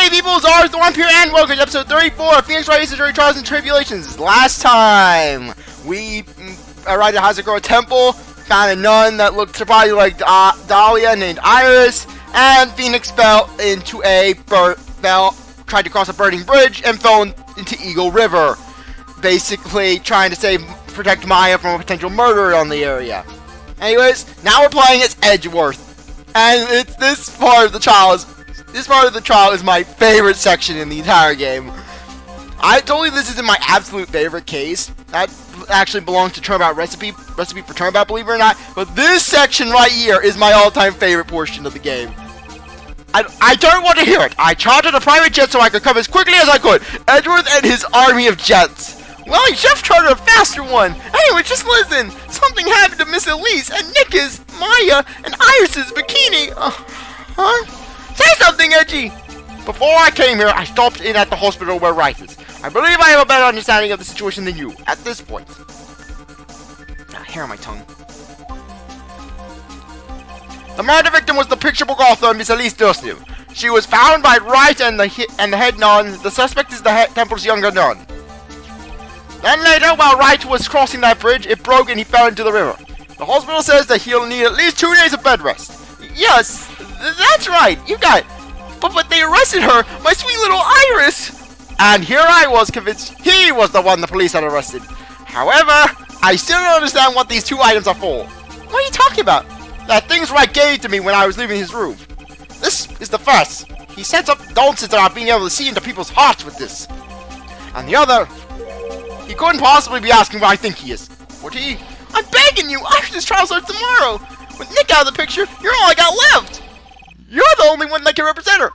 Hey people, CzarThwomp here, and welcome to episode 34 of Phoenix Wright, Trials and Tribulations. Last time, we arrived at Hazakura Temple, found a nun that looked surprisingly like Dahlia named Iris, and Phoenix fell into tried to cross a burning bridge, and fell into Eagle River. Basically, trying to protect Maya from a potential murder on the area. Anyways, now we're playing as Edgeworth, and it's this part of the trial is my favorite section in the entire game. I told you this isn't my absolute favorite case. That actually belongs to Turnabout Recipe for Turnabout, believe it or not. But this section right here is my all-time favorite portion of the game. I don't want to hear it. I chartered a private jet so I could come as quickly as I could. Edgeworth and his army of jets. Well, he just chartered a faster one. Anyway, just listen. Something happened to Miss Elise and Nick's, Maya, and Iris's bikini. Say something, Edgy! Before I came here, I stopped in at the hospital where Wright is. I believe I have a better understanding of the situation than you, at this point. Hair on my tongue. The murder victim was the picture book author, Miss Elise Dursnew. She was found by Wright and the head nun. The suspect is the temple's younger nun. Then later, while Wright was crossing that bridge, it broke and he fell into the river. The hospital says that he'll need at least 2 days of bed rest. Yes, that's right, you got it. But they arrested her, my sweet little Iris! And here I was convinced he was the one the police had arrested. However, I still don't understand what these 2 items are for. What are you talking about? That things Wright gave to me when I was leaving his room. This is the first. He said some nonsense about being able to see into people's hearts with this. And the other, he couldn't possibly be asking where I think he is. Would he? I'm begging you, Iris' trial starts tomorrow. With Nick out of the picture, you're all I got left! You're the only one that can represent her!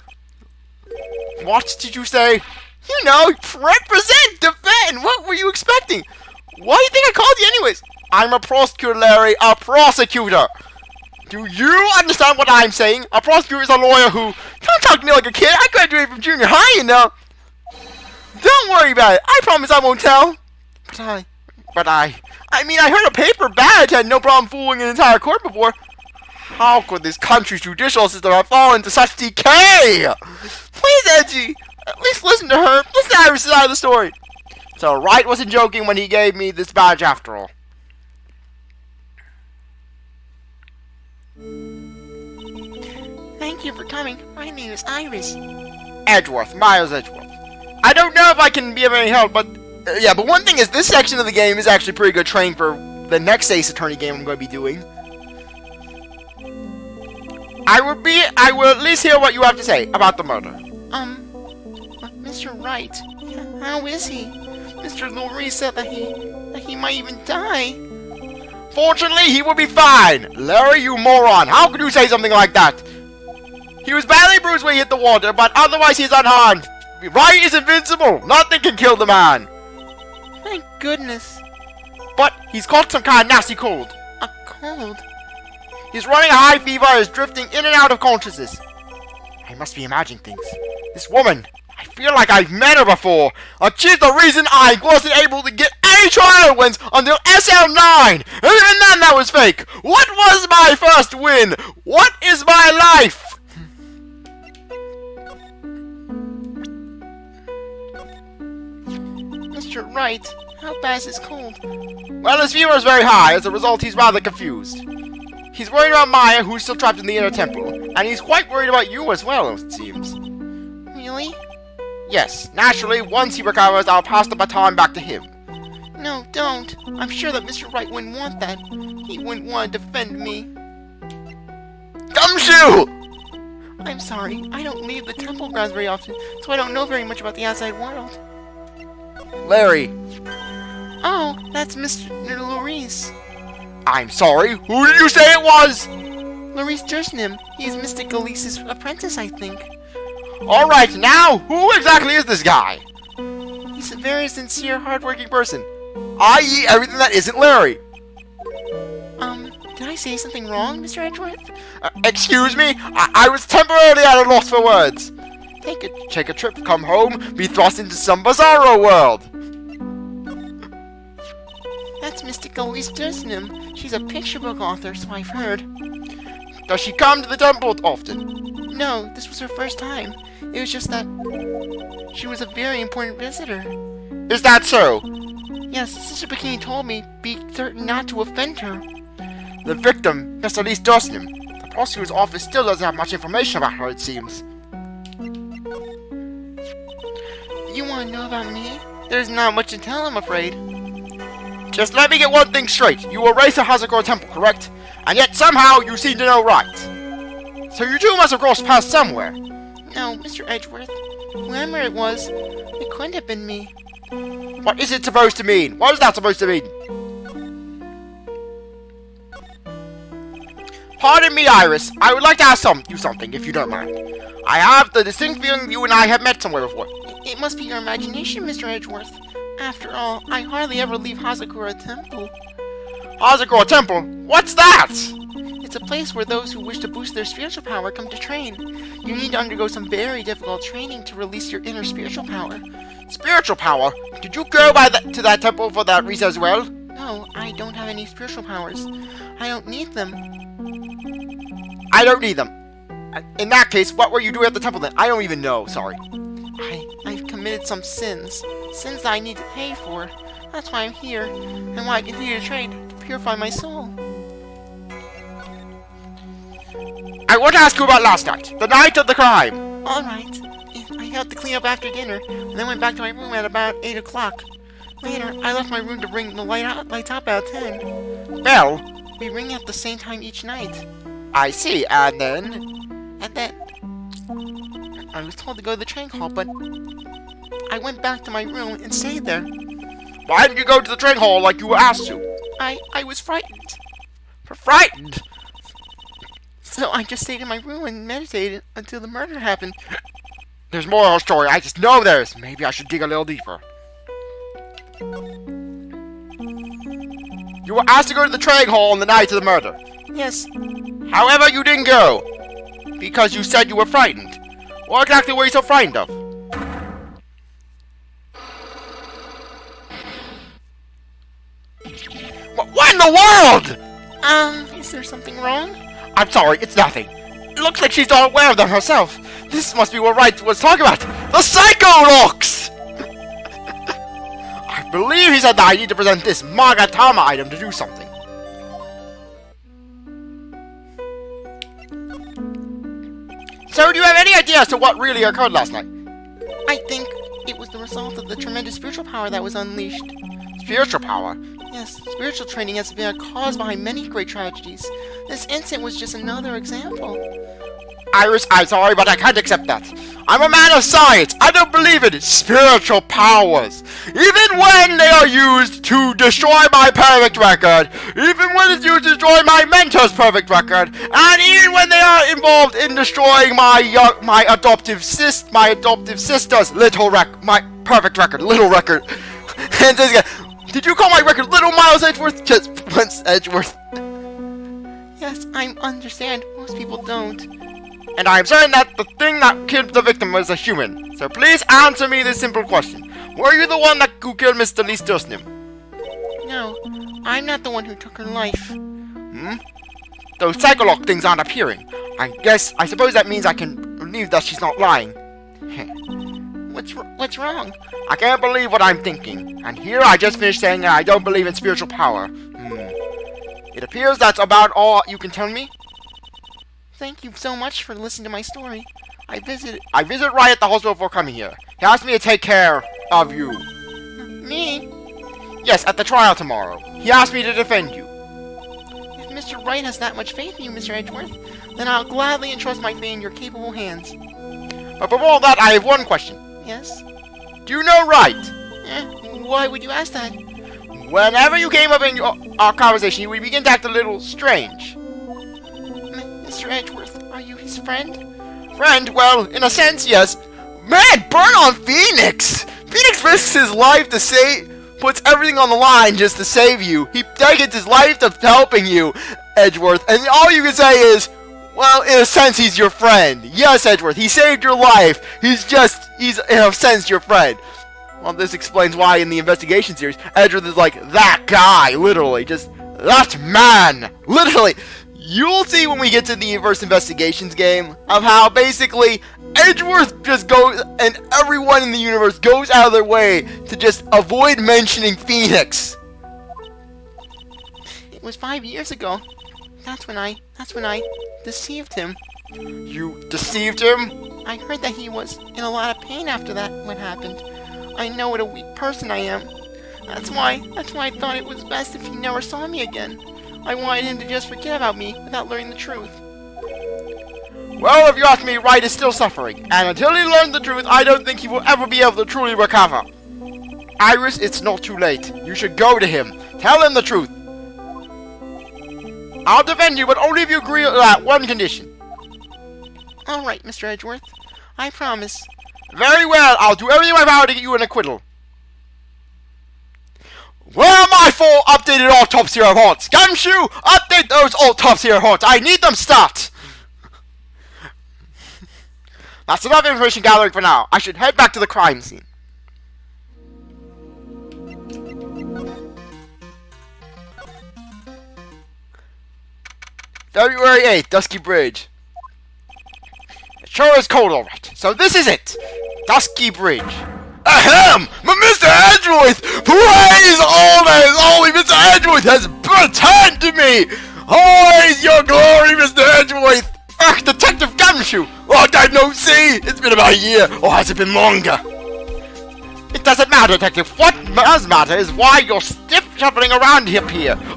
What did you say? You know, represent, defend! What were you expecting? Why do you think I called you anyways? I'm a prosecutor, Larry, a prosecutor! Do you understand what I'm saying? A prosecutor is a lawyer who... Don't talk to me like a kid, I graduated from junior high, you know! Don't worry about it, I promise I won't tell! I mean, I heard a paper badge had no problem fooling an entire court before. How could this country's judicial system have fallen into such decay? Please, Edgy, at least listen to her. Listen to Iris' side of the story. So Wright wasn't joking when he gave me this badge after all. Thank you for coming. My name is Iris. Edgeworth, Miles Edgeworth. I don't know if I can be of any help, but... yeah, but one thing is, this section of the game is actually pretty good training for the next Ace Attorney game I'm going to be doing. I will at least hear what you have to say about the murder. Mr. Wright, how is he? Mr. Lurie said that he might even die. Fortunately, he will be fine. Larry, you moron, how could you say something like that? He was badly bruised when he hit the water, but otherwise he's unharmed. Wright is invincible. Nothing can kill the man. Thank goodness. But he's caught some kind of nasty cold. A cold? He's running a high fever and is drifting in and out of consciousness. I must be imagining things. This woman, I feel like I've met her before. She's the reason I wasn't able to get any trial wins until SL9. And even then that was fake. What was my first win? What is my life? Mr. Wright, how bad is his cold? Well, his fever is very high. As a result, he's rather confused. He's worried about Maya, who's still trapped in the inner temple. And he's quite worried about you as well, it seems. Really? Yes. Naturally, once he recovers, I'll pass the baton back to him. No, don't. I'm sure that Mr. Wright wouldn't want that. He wouldn't want to defend me. Gumshoe! I'm sorry. I don't leave the temple grounds very often, so I don't know very much about the outside world. Larry. Oh, that's Mr. Lurie. I'm sorry, who did you say it was? Lurie Dursnew. He's Mystic Elise's apprentice, I think. Alright, now, who exactly is this guy? He's a very sincere, hardworking person. I.e. everything that isn't Larry. Did I say something wrong, Mr. Edgeworth? Excuse me? I was temporarily at a loss for words. Take a trip, come home, be thrust into some bizarro world. That's Mystic Elise Dursnew. She's a picture book author, so I've heard. Does she come to the temple often? No, this was her first time. It was just that she was a very important visitor. Is that so? Yes, Sister Bikini told me be certain not to offend her. The victim, Miss Elise Dusnam. The prosecutor's office still doesn't have much information about her, it seems. You want to know about me? There's not much to tell, I'm afraid. Just let me get one thing straight. You were raised at Hazakura Temple, correct? And yet somehow you seem to know Wright. So you two must have crossed paths somewhere. No, Mr. Edgeworth. Whoever it was, it couldn't have been me. What is it supposed to mean? What is that supposed to mean? Pardon me, Iris. I would like to ask you something, if you don't mind. I have the distinct feeling you and I have met somewhere before. It must be your imagination, Mr. Edgeworth. After all, I hardly ever leave Hazakura Temple. Hazakura Temple? What's that? It's a place where those who wish to boost their spiritual power come to train. You need to undergo some very difficult training to release your inner spiritual power. Spiritual power? Did you go to that temple for that reason as well? No, I don't have any spiritual powers. I don't need them. I don't need them. In that case, what were you doing at the temple then? I don't even know, sorry. I've committed some sins. Sins that I need to pay for. That's why I'm here, and why I continue to train to purify my soul. I want to ask you about last night, the night of the crime. Alright. I had to clean up after dinner, and then went back to my room at about 8 o'clock. Later, I left my room to bring the lights up at 10. Well, we ring at the same time each night. I see, and then? At that, I was told to go to the train hall, but I went back to my room and stayed there. Why didn't you go to the train hall like you were asked to? I was frightened. Frightened? So I just stayed in my room and meditated until the murder happened. There's more to our story, I just know there is. Maybe I should dig a little deeper. You were asked to go to the train hall on the night of the murder. Yes. However, you didn't go. Because you said you were frightened. What exactly were you so frightened of? What in the world? Is there something wrong? I'm sorry, it's nothing. It looks like she's not aware of them herself. This must be what Wright was talking about. The psycho looks! I believe he said that I need to present this Magatama item to do something. So, do you have any idea as to what really occurred last night? I think it was the result of the tremendous spiritual power that was unleashed. Spiritual power? Yes, spiritual training has been a cause behind many great tragedies. This incident was just another example. Iris, I'm sorry, but I can't accept that. I'm a man of science. I don't believe in spiritual powers. Even when they are used to destroy my perfect record, even when it's used to destroy my mentor's perfect record, and even when they are involved in destroying my adoptive sister's my perfect record, little record. And this guy, did you call my record Little Miles Edgeworth? Just once Edgeworth. Yes, I understand. Most people don't. And I am certain that the thing that killed the victim was a human. So please answer me this simple question. Were you the one who killed Miss Elise Dusnam? No, I'm not the one who took her life. Those psycholock things aren't appearing. I suppose that means I can believe that she's not lying. What's wrong? I can't believe what I'm thinking. And here I just finished saying that I don't believe in spiritual power. It appears that's about all you can tell me. Thank you so much for listening to my story. I visited Wright at the hospital before coming here. He asked me to take care of you. Me? Yes, at the trial tomorrow. He asked me to defend you. If Mr. Wright has that much faith in you, Mr. Edgeworth, then I'll gladly entrust my fate in your capable hands. But before that, I have one question. Yes? Do you know Wright? Why would you ask that? Whenever you came up in our conversation, you would begin to act a little strange. Mr. Edgeworth, are you his friend? Friend? Well, in a sense, yes. Man, burn on Phoenix! Phoenix risks his life to puts everything on the line just to save you. He dedicates his life to helping you, Edgeworth, and all you can say is, well, in a sense, he's your friend. Yes, Edgeworth, he saved your life. He's in a sense your friend. Well, this explains why in the investigation series, Edgeworth is like, that guy, literally, just, that man, literally. You'll see when we get to the Inverse Investigations game of how basically Edgeworth just goes, and everyone in the universe goes out of their way to just avoid mentioning Phoenix. It was 5 years ago. That's when I deceived him. You deceived him? I heard that he was in a lot of pain after that what happened. I know what a weak person I am. That's why I thought it was best if he never saw me again. I wanted him to just forget about me without learning the truth. Well, if you ask me, Wright is still suffering, and until he learns the truth, I don't think he will ever be able to truly recover. Iris, it's not too late. You should go to him. Tell him the truth. I'll defend you, but only if you agree on that one condition. Alright, Mr. Edgeworth. I promise. Very well, I'll do everything in my power to get you an acquittal. Where are my 4 updated autopsy reports? Gumshoe, update those autopsy reports. I need them stopped. That's enough information gathering for now. I should head back to the crime scene. February 8th, Dusky Bridge. It sure is cold, alright. So this is it. Dusky Bridge. Ahem! But Mr. Edgeworth! Praise all that is holy! Mr. Edgeworth has returned to me! Praise your glory, Mr. Edgeworth! Ugh, Detective Gumshoe! Long time no see! It's been about a year, or has it been longer? It doesn't matter, Detective. What does matter is why you're stiff shuffling around here.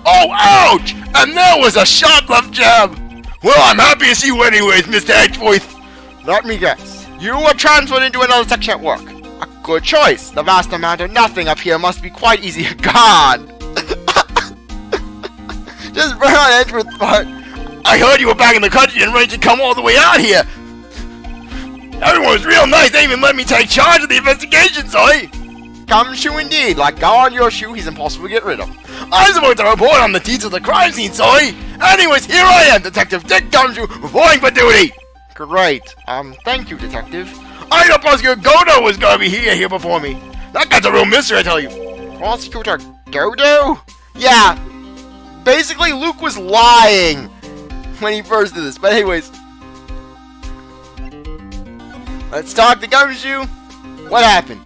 Oh, ouch! And there was a shot left jab! Well, I'm happy to see you anyways, Mr. Edgeworth. Let me guess. You were transferred into another section at work. A good choice. The vast amount of nothing up here must be quite easy. God! Just burn on Edgeworth's part. I heard you were back in the country and ready to come all the way out here. Everyone was real nice. They even let me take charge of the investigations, Gumshoe indeed. Like God on your shoe, he's impossible to get rid of. I'm supposed to report on the deeds of the crime scene, Anyways, here I am, Detective Dick Gumshoe, reporting for duty. Great. Thank you, Detective. I thought Prosecutor Godo was gonna be here before me. That guy's a real mystery, I tell you. Prosecutor Godo? Yeah. Basically, Luke was lying when he first did this. But anyways, let's talk to Gumshoe. What happened?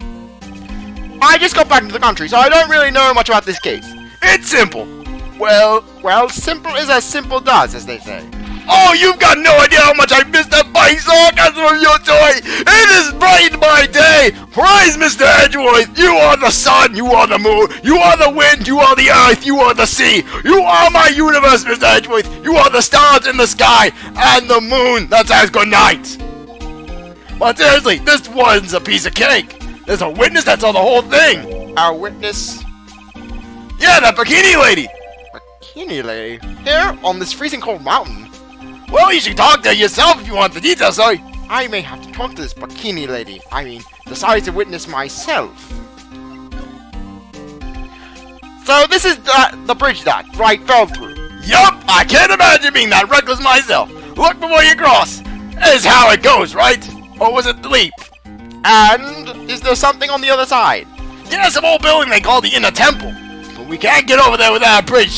I just got back into the country, so I don't really know much about this case. It's simple. Well, simple is as simple does, as they say. Oh, you've got no idea how much I missed that bite sarcasm of your toy! It has brightened my day! Praise Mr. Edgeworth! You are the sun, you are the moon, you are the wind, you are the earth, you are the sea! You are my universe, Mr. Edgeworth! You are the stars in the sky, and the moon that says goodnight! But seriously, this one's a piece of cake! There's a witness that saw the whole thing! A witness? Yeah, that bikini lady! Bikini lady? Here, on this freezing cold mountain? Well, you should talk to her yourself if you want the details, I may have to talk to this bikini lady. I mean, decide to witness myself. So this is the bridge that Wright fell through. Yup, I can't imagine being that reckless myself. Look before you cross. Is how it goes, right? Or was it the leap? And is there something on the other side? Yeah, some old building they call the Inner Temple. But we can't get over there without a bridge,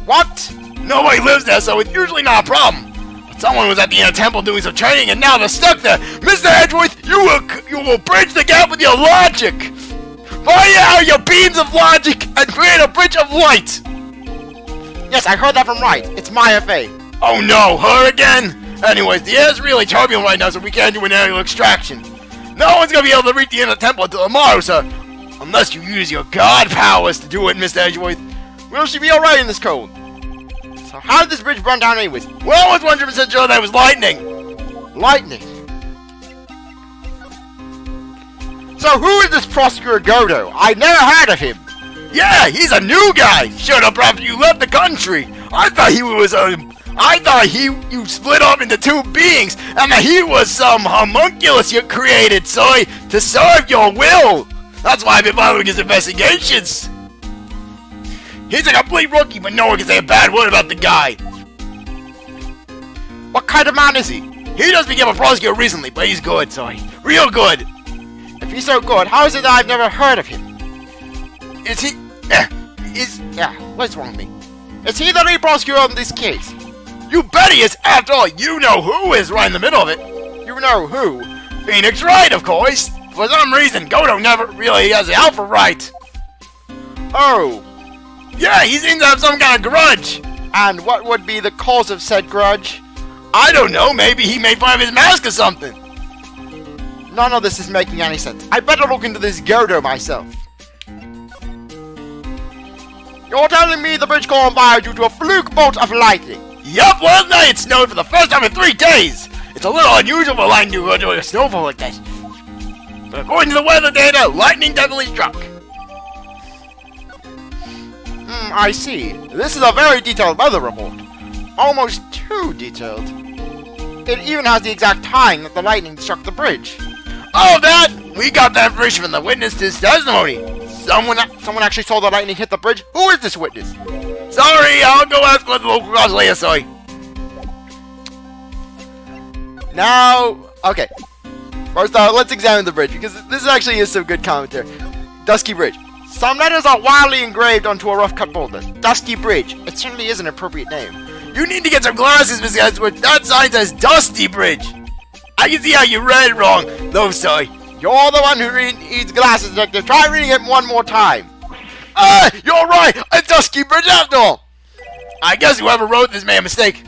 What? Nobody lives there, so it's usually not a problem. But someone was at the Inner Temple doing some training, and now they're stuck there. Mr. Edgeworth, you will bridge the gap with your logic. Fire out your beams of logic and create a bridge of light. Yes, I heard that from Wright. It's my FA. Oh no, her again? Anyways, the air's really turbulent right now, so we can't do an aerial extraction. No one's gonna be able to reach the Inner Temple until tomorrow, sir. Unless you use your god powers to do it, Mr. Edgeworth. Will she be alright in this cold? So how did this bridge run down anyways? Well, I was 100% sure that it was lightning. Lightning? So who is this Prosecutor Godo? I never heard of him. Yeah, he's a new guy. Showed up after you left the country. I thought you split off into two beings, and that he was some homunculus you created, to serve your will. That's why I've been following his investigations. He's a complete rookie, but no one can say a bad word about the guy. What kind of man is he? He just became a prosecutor recently, but he's good, real good. If he's so good, how is it that I've never heard of him? Is he... what's wrong with me? Is he the lead prosecutor on this case? You bet he is! After all, you know who is right in the middle of it! You know who? Phoenix Wright, of course! For some reason, Godo never really has it out for Wright! Oh! Yeah, he seems to have some kind of grudge! And what would be the cause of said grudge? I don't know, maybe he made fun of his mask or something! None of this is making any sense. I better look into this Godo myself. You're telling me the bridge caught on fire due to a fluke bolt of lightning? Yup, last night it snowed for the first time in 3 days! It's a little unusual for lightning to go to a snowfall like this. But according to the weather data, lightning definitely struck. I see. This is a very detailed weather report. Almost too detailed. It even has the exact time that the lightning struck the bridge. Oh, that! We got that information from the witness's testimony. Someone actually saw the lightning hit the bridge? Who is this witness? Sorry, I'll go ask what the local cops later, sorry. Now, okay. First off, let's examine the bridge, because this actually is some good commentary. Dusky Bridge. Some letters are wildly engraved onto a rough cut boulder. Dusky Bridge. It certainly is an appropriate name. You need to get some glasses, Mr. Edgeworth. That sign says Dusty Bridge. I can see how you read it wrong, though, sorry. You're the one who needs glasses, detective. Try reading it one more time. You're right. A Dusky Bridge after all. I guess whoever wrote this made a mistake.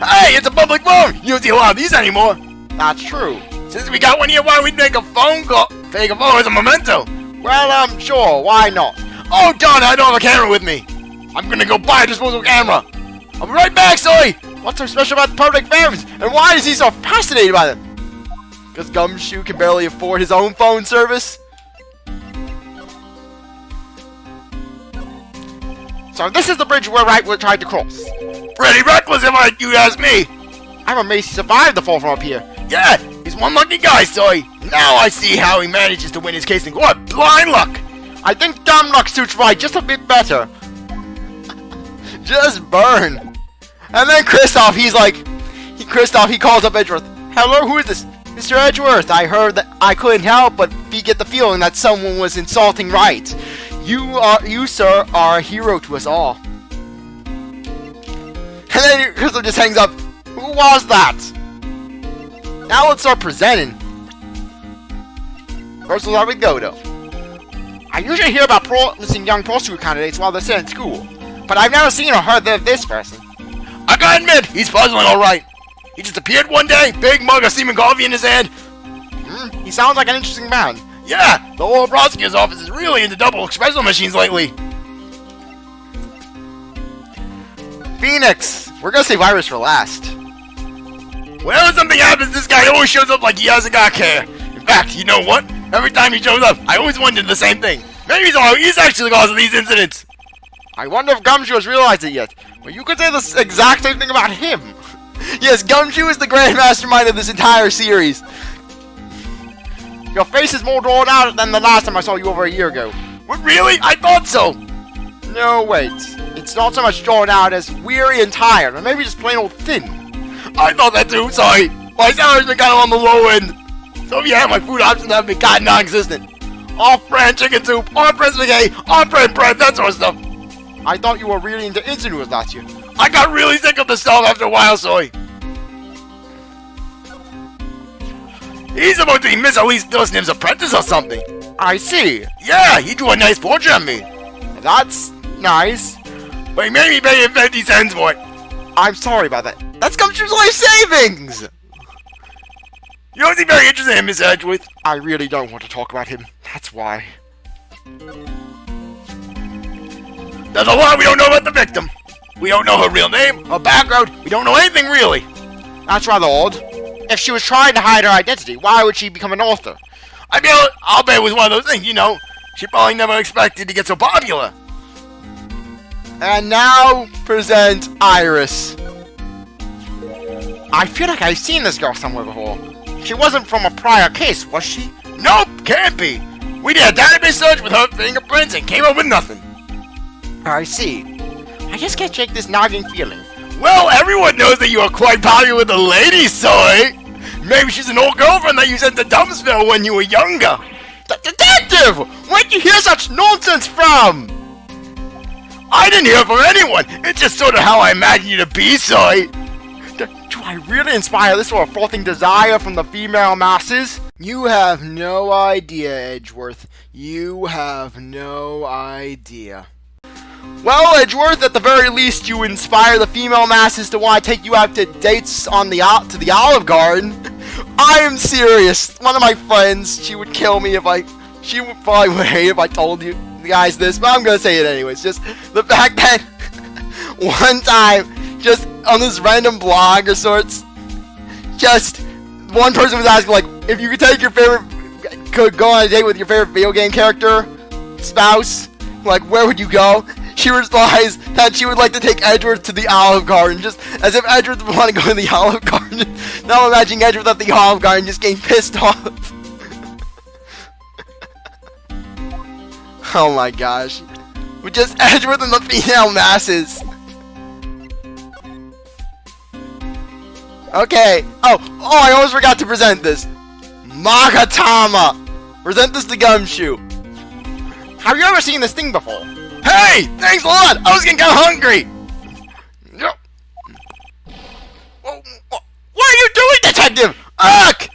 Hey, it's a public phone! You don't see a lot of these anymore. That's true. Since we got one here, why don't we make a phone call? Take a photo as a memento. Well, sure, why not? Oh, darn it, I don't have a camera with me. I'm gonna go buy a disposable camera. I'll be right back, sorry. What's so special about public phones? And why is he so fascinated by them? Because Gumshoe can barely afford his own phone service? So this is the bridge where Wright tried to cross. Pretty reckless if you ask me. I'm amazed he survived the fall from up here. Yeah, he's one lucky guy, sorry. Now I see how he manages to win his case in court. Blind luck. I think dumb luck suits Wright just a bit better. Just burn. And then Kristoff, he calls up Edgeworth. Hello, who is this? Mr. Edgeworth, I heard that I couldn't help but get the feeling that someone was insulting Wright. You, sir, are a hero to us all. And then Kristoff just hangs up. Who was that? Now let's start presenting. First we'll start with Godo. I usually hear about promising young prosecutor candidates while they're still in school, but I've never seen or heard of this person. I gotta admit, he's puzzling alright. He just appeared one day, big mug of steaming coffee in his hand. He sounds like an interesting man. Yeah, the whole prosecutor's office is really into double espresso machines lately. Phoenix! We're gonna save Iris for last. Whenever something happens, this guy always shows up like he hasn't got care. In fact, you know what? Every time he shows up, I always wondered the same thing. Maybe he's actually the cause of these incidents. I wonder if Gumshoe has realized it yet. Well, you could say the exact same thing about him. Yes, Gumshoe is the grand mastermind of this entire series. Your face is more drawn out than the last time I saw you over a year ago. What, really? I thought so. No, wait. It's not so much drawn out as weary and tired, or maybe just plain old thin. I thought that too, sorry. My salary's been kind of on the low end. So yeah, my food options have been kind of non-existent. Off-brand chicken soup, off-brand spaghetti, off-brand bread, that sort of stuff. I thought you were really into instant noodles last year. I got really sick of the stuff after a while, sorry. He's supposed to be Miss Elise Dusnim's apprentice or something. I see. Yeah, he drew a nice portrait of me. That's nice. But he made me pay him 50 cents for it. I'm sorry about that. That's Gumshoe's life savings! You don't seem very interested in Miss Edgeworth. I really don't want to talk about him. That's why. There's a lot we don't know about the victim. We don't know her real name, her background. We don't know anything really. That's rather odd. If she was trying to hide her identity, why would she become an author? I'll bet it was one of those things, you know. She probably never expected to get so popular. And now, present Iris. I feel like I've seen this girl somewhere before. She wasn't from a prior case, was she? Nope, can't be. We did a database search with her fingerprints and came up with nothing. I see. I just can't shake this nagging feeling. Well, everyone knows that you are quite popular with the ladies, Soy. Maybe she's an old girlfriend that you sent to Dumpsville when you were younger. Detective! Where'd you hear such nonsense from? I didn't hear from anyone. It's just sort of how I imagine you to be, Soy. Do I really inspire this sort of frothing desire from the female masses? You have no idea, Edgeworth. You have no idea. Well, Edgeworth, at the very least, you inspire the female masses to want to take you out to dates on the to the Olive Garden. I am serious. One of my friends, she would kill me if she would probably would hate if I told you guys this, but I'm gonna say it anyways. Just the fact that one time, just on this random blog of sorts, just one person was asking, like, if you could take your could go on a date with your favorite video game character, spouse, like, where would you go? She replies that she would like to take Edgeworth to the Olive Garden, just as if Edgeworth would want to go to the Olive Garden. Now imagine Edgeworth at the Olive Garden just getting pissed off. Oh my gosh. With just Edgeworth and the female masses. Okay. Oh, I almost forgot to present this. Magatama! Present this to Gumshoe. Have you ever seen this thing before? Hey, thanks a lot. I was getting kind of hungry. What are you doing, detective? Ugh!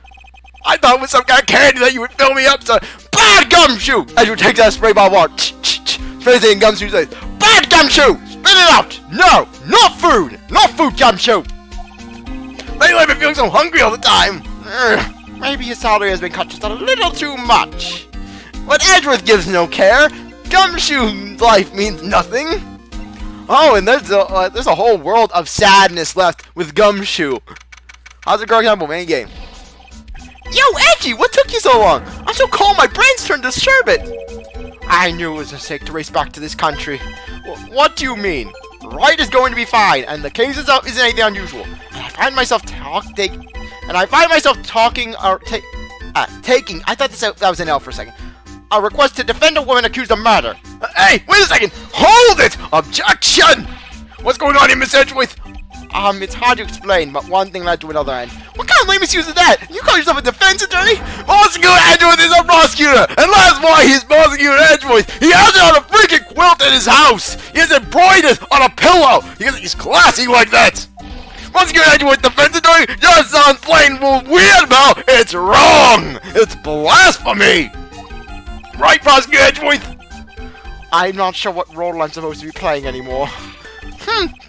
I thought it was some kind of candy that you would fill me up so. Bad Gumshoe! Edgeworth takes that spray bottle water. Sprays it in Gumshoe's face. Bad Gumshoe! Spit it out! No! Not food! Not food, Gumshoe! Lately I've been feeling so hungry all the time. Maybe his salary has been cut just a little too much. But Edgeworth gives no care. Gumshoe's life means nothing. Oh, and there's a whole world of sadness left with Gumshoe. How's it going, Campbell? Main game. Yo, Edgy, what took you so long? I'm so cold, my brain's turned to sherbet. I knew it was a mistake to race back to this country. What do you mean? Wright is going to be fine, and the case isn't anything unusual. And I find myself taking. I thought that was an L for a second. A request to defend a woman accused of murder. Hey, wait a second! Hold it! Objection! What's going on here, Miss Edgeworth? It's hard to explain, but one thing led to another end. What kind of lame excuse is that? You call yourself a defense attorney? Prosecutor Edgeworth is a prosecutor! And that's why he's Prosecutor Edgeworth! He has it on a freaking quilt in his house! He has embroidered on a pillow! He's classy like that! Prosecutor Edgeworth, defense attorney, just sounds plain weird, Mel! It's wrong! It's blasphemy! Right, Prosecutor Edgeworth? I'm not sure what role I'm supposed to be playing anymore.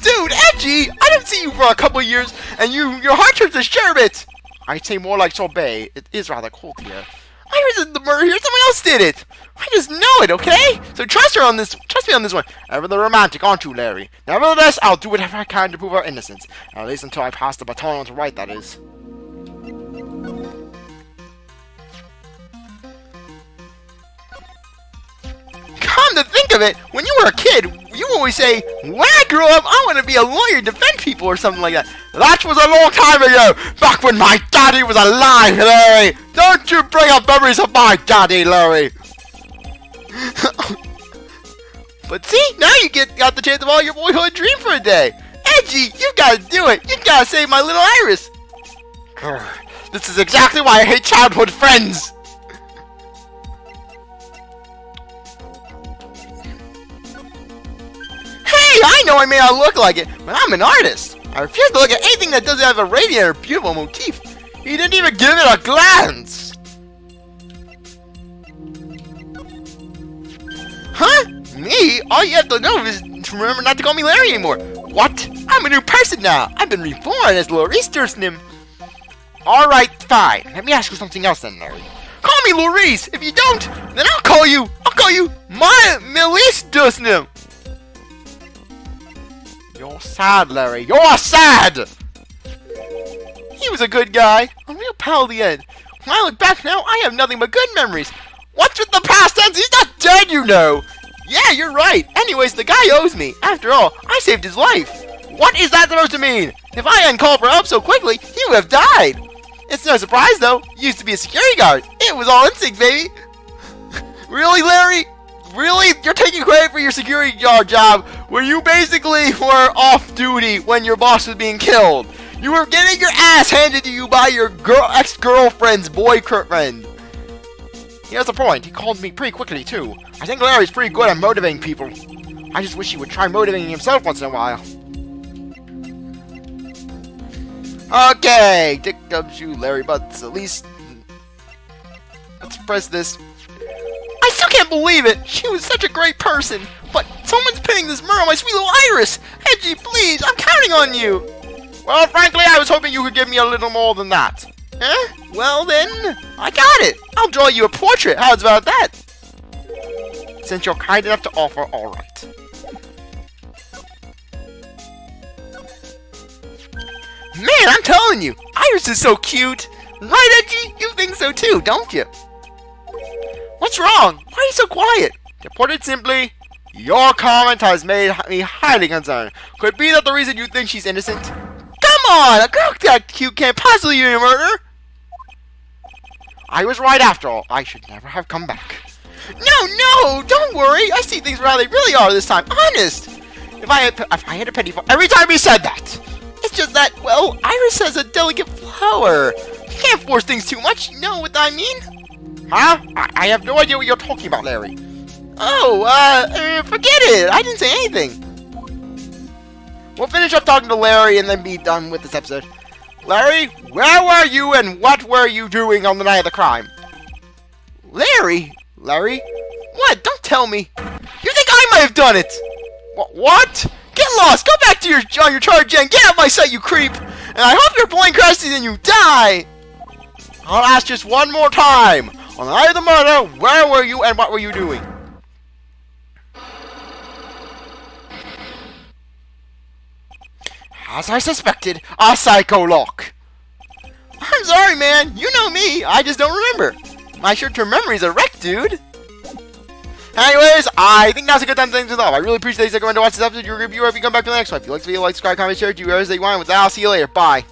Dude, Edgy! I didn't see you for a couple years, and your heart turns to sherbet! I'd say more like sorbet. It is rather cold here. I resisted the murder here, someone else did it! I just know it, okay? So trust me on this one. Ever the romantic, aren't you, Larry? Nevertheless, I'll do whatever I can to prove our innocence. At least until I pass the baton on to Wright, that is. Come to think of it, when you were a kid, you always say, when I grow up, I want to be a lawyer and defend people or something like that. That was a long time ago, back when my daddy was alive, Larry. Don't you bring up memories of my daddy, Larry. But see, now you got the chance of all your boyhood dream for a day. Edgy, you gotta do it. You gotta save my little Iris. Grr. This is exactly why I hate childhood friends. Hey, I know I may not look like it, but I'm an artist. I refuse to look at anything that doesn't have a radiant or beautiful motif. He didn't even give it a glance. Huh? Me? All you have to know is to remember not to call me Larry anymore. What? I'm a new person now. I've been reborn as Maurice Dursnim. Alright, fine. Let me ask you something else then, Larry. Call me Maurice. If you don't, then I'll call you Maurice Dursnim. You're sad, Larry. You're sad! He was a good guy. A real pal at the end. When I look back now, I have nothing but good memories. What's with the past tense? He's not dead, you know! Yeah, you're right. Anyways, the guy owes me. After all, I saved his life. What is that supposed to mean? If I hadn't called for help so quickly, he would have died. It's no surprise, though. He used to be a security guard. It was all instinct, baby. Really, Larry? Really? You're taking credit for your security guard job where you basically were off duty when your boss was being killed. You were getting your ass handed to you by your ex-girlfriend's boyfriend. He has a point. He called me pretty quickly, too. I think Larry's pretty good at motivating people. I just wish he would try motivating himself once in a while. Okay, Dick dubs you Larry Butts. At least, let's press this. I still can't believe it! She was such a great person! But someone's pinning this murder on my sweet little Iris! Edgy, please! I'm counting on you! Well, frankly, I was hoping you could give me a little more than that. Huh? Well then, I got it! I'll draw you a portrait! How's about that? Since you're kind enough to offer, alright. Man, I'm telling you! Iris is so cute! Right, Edgy? You think so too, don't you? What's wrong? Why are you so quiet? To put it simply, your comment has made me highly concerned. Could it be that the reason you think she's innocent? Come on! A girl that cute can't possibly be a murderer! I was right after all. I should never have come back. No! Don't worry! I see things for how they really are this time. Honest! If I had a penny for every time he said that! It's just that, well, Iris has a delicate flower. You can't force things too much. You know what I mean? Huh? I have no idea what you're talking about, Larry. Oh, forget it. I didn't say anything. We'll finish up talking to Larry and then be done with this episode. Larry, where were you and what were you doing on the night of the crime? Larry? Larry? What? Don't tell me. You think I might have done it? What? Get lost! Go back to your charge and get out of my sight, you creep! And I hope your plane crashes and you die! I'll ask just one more time. On the night of the murder, where were you and what were you doing? As I suspected, a psycho lock. I'm sorry, man. You know me. I just don't remember. My short-term memory's a wreck, dude. Anyways, I think that's a good time to end things off. I really appreciate you going to watch this episode. Your review. If you come back to the next one. If you like the video, like, subscribe, comment, share, do whatever you want. With that, I'll see you later. Bye.